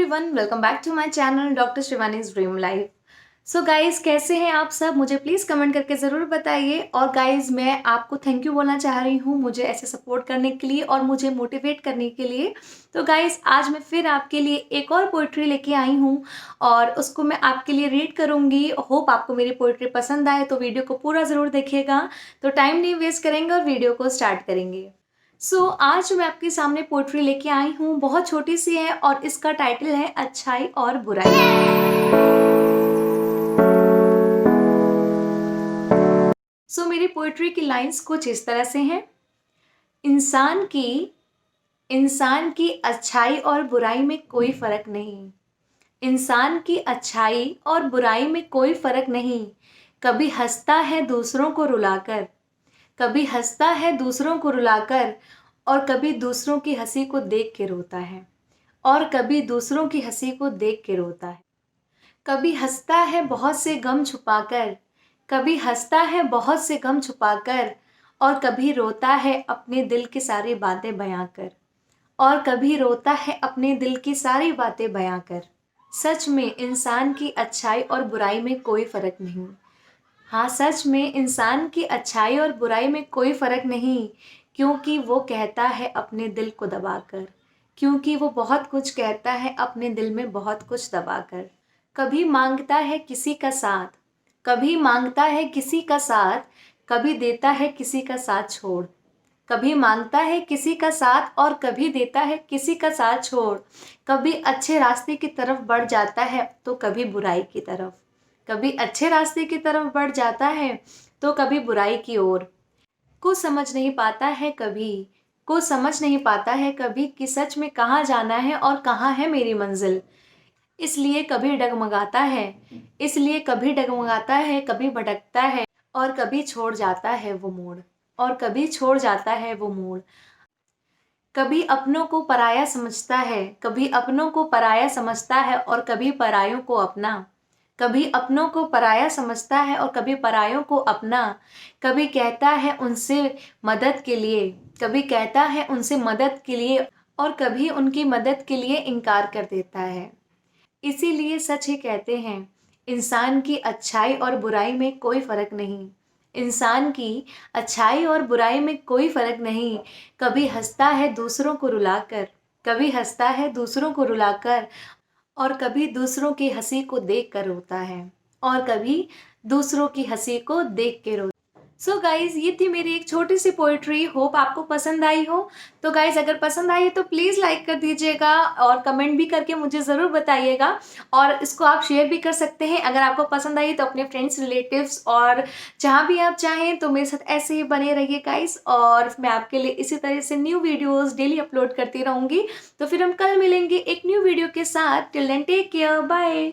Everyone, welcome back to my channel doctor Shivani's dream life. So guys, कैसे हैं आप सब? मुझे प्लीज़ कमेंट करके ज़रूर बताइए। और गाइज, मैं आपको थैंक यू बोलना चाह रही हूँ मुझे ऐसे सपोर्ट करने के लिए और मुझे मोटिवेट करने के लिए। तो गाइज, आज मैं फिर आपके लिए एक और पोइट्री लेके आई हूँ और उसको मैं आपके लिए रीड करूँगी। होप आपको मेरी पोइट्री पसंद आए, तो वीडियो को पूरा ज़रूर देखिएगा। तो टाइम नहीं वेस्ट करेंगे और वीडियो को स्टार्ट करेंगे। आज जो मैं आपके सामने पोएट्री लेके आई हूँ बहुत छोटी सी है और इसका टाइटल है अच्छाई और बुराई। मेरी पोएट्री की लाइंस कुछ इस तरह से हैं। इंसान की अच्छाई और बुराई में कोई फर्क नहीं। इंसान की अच्छाई और बुराई में कोई फर्क नहीं। कभी हंसता है दूसरों को रुलाकर, कभी हंसता है दूसरों को रुलाकर, और कभी दूसरों की हंसी को देख के रोता है, और कभी दूसरों की हंसी को देख के रोता है। कभी हंसता है बहुत से गम छुपाकर, कभी हंसता है बहुत से गम छुपाकर, और कभी रोता है अपने दिल की सारी बातें बयां कर, और कभी रोता है अपने दिल की सारी बातें बयां कर। सच में इंसान की अच्छाई और बुराई में कोई फर्क नहीं। हाँ, सच में इंसान की अच्छाई और बुराई में कोई फ़र्क नहीं, क्योंकि वो कहता है अपने दिल को दबाकर, क्योंकि वो बहुत कुछ कहता है अपने दिल में बहुत कुछ दबाकर। कभी मांगता है किसी का साथ, कभी मांगता है किसी का साथ, कभी देता है किसी का साथ छोड़। कभी मांगता है किसी का साथ और कभी देता है किसी का साथ छोड़। कभी अच्छे रास्ते की तरफ बढ़ जाता है तो कभी बुराई की तरफ, कभी अच्छे रास्ते की तरफ बढ़ जाता है तो कभी बुराई की ओर। को समझ नहीं पाता है कभी, को समझ नहीं पाता है कभी कि सच में कहाँ जाना है और कहाँ है मेरी मंजिल। इसलिए कभी डगमगाता है, इसलिए कभी डगमगाता है, कभी भटकता है, और कभी छोड़ जाता है वो मोड़, और कभी छोड़ जाता है वो मोड़। कभी अपनों को पराया समझता है, कभी अपनों को पराया समझता है, और कभी परायों को अपना। कभी अपनों को पराया समझता है और कभी परायों को अपना। कभी कहता है उनसे मदद के लिए, कभी कहता है उनसे मदद के लिए, और कभी उनकी मदद के लिए इनकार कर देता है। इसीलिए सच ही कहते हैं, इंसान की अच्छाई और बुराई में कोई फर्क नहीं। इंसान की अच्छाई और बुराई में कोई फर्क नहीं। कभी हंसता है दूसरों को रुलाकर, कभी हंसता है दूसरों को रुलाकर, और कभी दूसरों की हंसी को देख कर रोता है, और कभी दूसरों की हंसी को देख के रोता है। गाइज, ये थी मेरी एक छोटी सी पोइट्री। होप आपको पसंद आई हो। तो गाइज, अगर पसंद आई तो प्लीज़ लाइक कर दीजिएगा और कमेंट भी करके मुझे ज़रूर बताइएगा। और इसको आप शेयर भी कर सकते हैं। अगर आपको पसंद आई तो अपने फ्रेंड्स, रिलेटिव्स और जहाँ भी आप चाहें तो मेरे साथ ऐसे ही बने रहिए गाइज। और मैं आपके लिए इसी तरह से न्यू वीडियोज़ डेली अपलोड करती रहूँगी। तो फिर हम कल मिलेंगे एक न्यू वीडियो के साथ। Till then take care, bye.